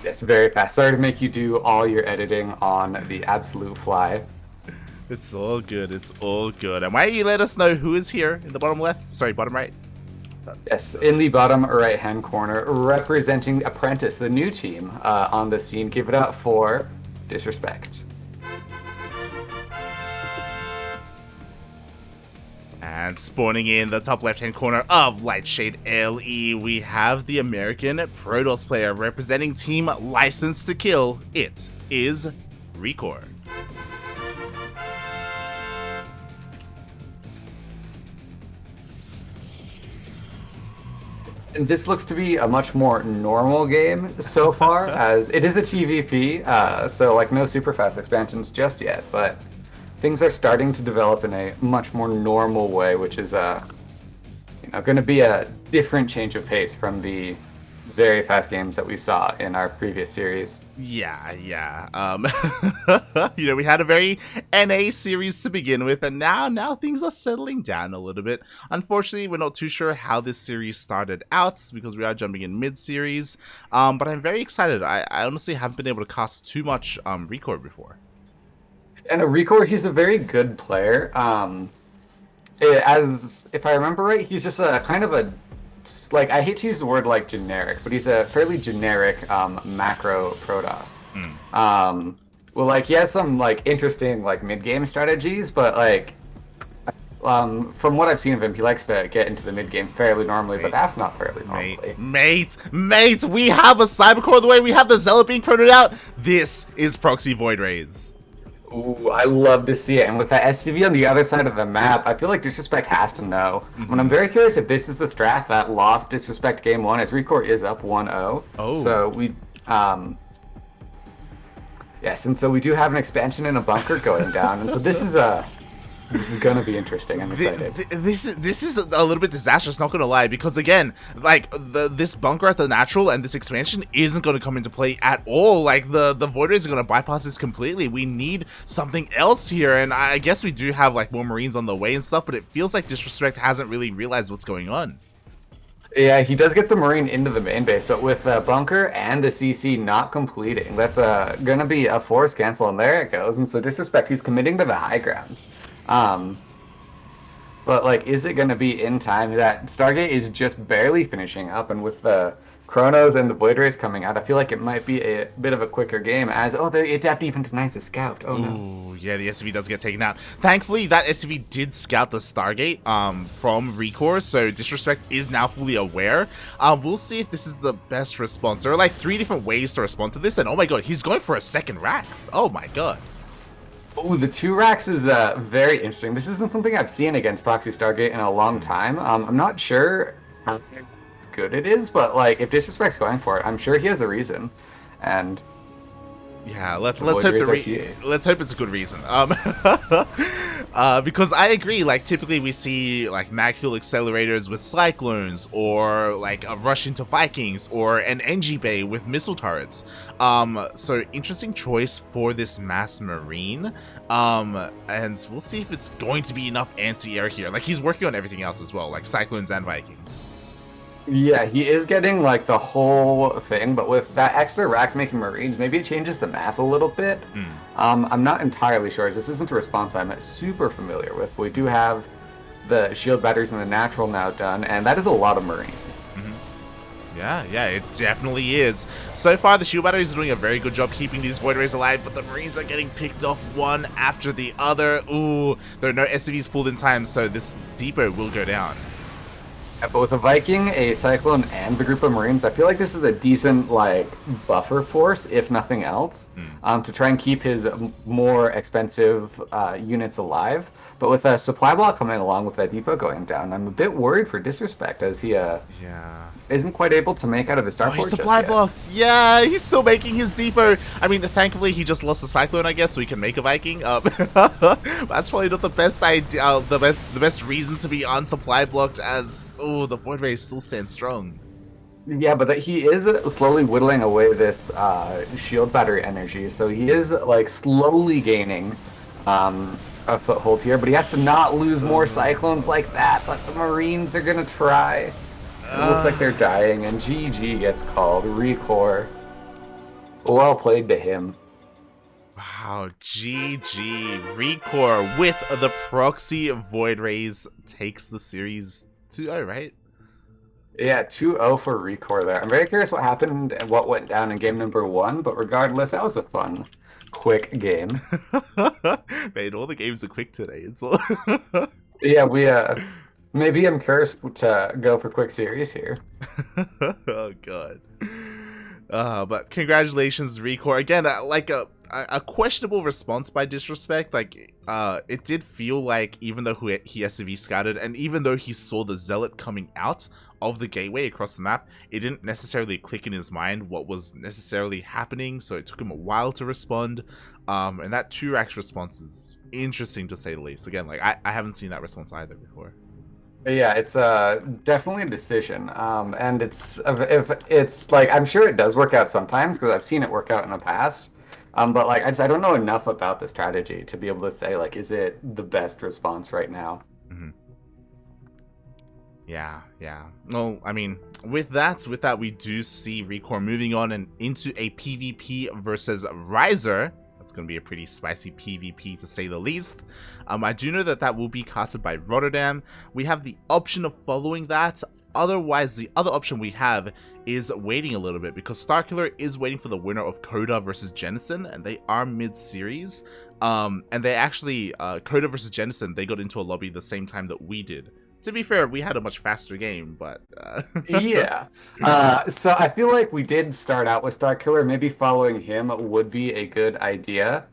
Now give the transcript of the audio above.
Yes, very fast. Sorry to make you do all your editing on the absolute fly. It's all good. It's all good. And why don't you let us know who is here in the bottom left? Sorry, bottom right. Yes, in the bottom right-hand corner, representing Apprentice, the new team on the scene. Give it up for DisReSpeCT. And spawning in the top left-hand corner of Lightshade LE, we have the American Protoss player representing Team License to Kill. It is RockEr. And this looks to be a much more normal game so far, as it is a TvP, so like no super fast expansions just yet, but things are starting to develop in a much more normal way, which is going to be a different change of pace from the very fast games that we saw in our previous series. Yeah. We had a very NA series to begin with, and now things are settling down a little bit. Unfortunately, we're not too sure how this series started out because we are jumping in mid-series, but I'm very excited. I honestly haven't been able to cast too much RockEr before. And RockEr, he's a very good player. As if I remember right, he's just a kind of a, like, I hate to use the word like generic, but he's a fairly generic macro Protoss. Well, like, he has some like interesting like mid-game strategies, but like from what I've seen of him, he likes to get into the mid-game fairly normally, but that's not fairly normally. Mate, we have a Cybercore the way, we have the Zealot being protoed out. This is Proxy Void Rays. Ooh, I love to see it. And with that SCV on the other side of the map, I feel like DisReSpeCT has to know. And I'm very curious if this is the strat that lost DisReSpeCT game 1, as RockEr is up 1-0. Oh. So we, yes, and so we do have an expansion in a bunker going down. And so this is going to be interesting. I'm excited. This is a little bit disastrous, not gonna lie, because again, like this bunker at the natural and this expansion isn't gonna come into play at all. Like the Void Rays are gonna bypass this completely. We need something else here, and I guess we do have like more Marines on the way and stuff, but it feels like DisReSpeCT hasn't really realized what's going on. Yeah, he does get the Marine into the main base, but with the bunker and the CC not completing, that's going to be a force cancel, and there it goes. And so DisReSpeCT, he's committing to the high ground. But like, is it going to be in time? That Stargate is just barely finishing up, and with the Chronos and the Void Rays coming out, I feel like it might be a bit of a quicker game, as, they adapt even denies the scout. Oh no. Ooh, yeah, the SCV does get taken out. Thankfully, that SCV did scout the Stargate from RockEr, so DisReSpeCT is now fully aware. We'll see if this is the best response. There are like 3 different ways to respond to this, and oh my god, he's going for a second Rax. Oh my god. Oh, the 2 racks is very interesting. This isn't something I've seen against Proxy Stargate in a long time. I'm not sure how good it is, but like, if DisReSpeCT's going for it, I'm sure he has a reason. And yeah, let's hope it's a good reason. Because I agree, like typically we see like magfield accelerators with cyclones, or like a rush into Vikings, or an NG bay with missile turrets. So interesting choice for this mass marine. And we'll see if it's going to be enough anti-air here. Like, he's working on everything else as well, like cyclones and Vikings. Yeah, he is getting like the whole thing, but with that extra racks making Marines, maybe it changes the math a little bit. I'm not entirely sure. This isn't a response I'm super familiar with. We do have the shield batteries and the natural now done, and that is a lot of Marines. Yeah, it definitely is. So far, the shield batteries are doing a very good job keeping these Void Rays alive, but the Marines are getting picked off one after the other. Ooh, there are no SCVs pulled in time, so this depot will go down. But with a Viking, a Cyclone, and the group of Marines, I feel like this is a decent like buffer force, if nothing else, to try and keep his more expensive units alive. But with a supply block coming along with that depot going down, I'm a bit worried for DisReSpeCT, as he isn't quite able to make out of his starport. He's supply blocked. Yeah, he's still making his depot. I mean, thankfully he just lost a Cyclone, I guess, so he can make a Viking. That's probably not the best idea. The best reason to be unsupply blocked, as the Void Rays still stand strong. Yeah, but he is slowly whittling away this shield battery energy, so he is like slowly gaining a foothold here, but he has to not lose more Cyclones like that. But the Marines are gonna try. It looks like they're dying, and GG gets called. RockEr. Well played to him. Wow, GG. RockEr with the proxy Void Rays takes the series 2-0, right? Yeah, 2-0 for RockEr there. I'm very curious what happened and what went down in game number 1, but regardless, that was a fun, quick game. Man, all the games are quick today. It's all Yeah, maybe I'm cursed to go for quick series here. Oh god. But congratulations, RockEr. Again, like a questionable response by DisReSpeCT. Like, it did feel like even though he SCV scouted, and even though he saw the Zealot coming out of the gateway across the map, it didn't necessarily click in his mind what was necessarily happening, so it took him a while to respond. And that 2-rax response is interesting to say the least. Again, like, I haven't seen that response either before. Yeah, it's definitely a decision, and if it's like I'm sure it does work out sometimes because I've seen it work out in the past, but like I don't know enough about the strategy to be able to say like is it the best response right now. Mm-hmm. Yeah. Well, I mean, with that, we do see RockEr moving on and into a PvP versus Riser. That's going to be a pretty spicy PvP to say the least. I do know that will be casted by Rotterdam. We have the option of following that. Otherwise, the other option we have is waiting a little bit because Starkiller is waiting for the winner of Coda versus Jenison, and they are mid-series. And they actually, Coda versus Jenison, they got into a lobby the same time that we did. To be fair, we had a much faster game, but... Yeah. So I feel like we did start out with Starkiller. Maybe following him would be a good idea.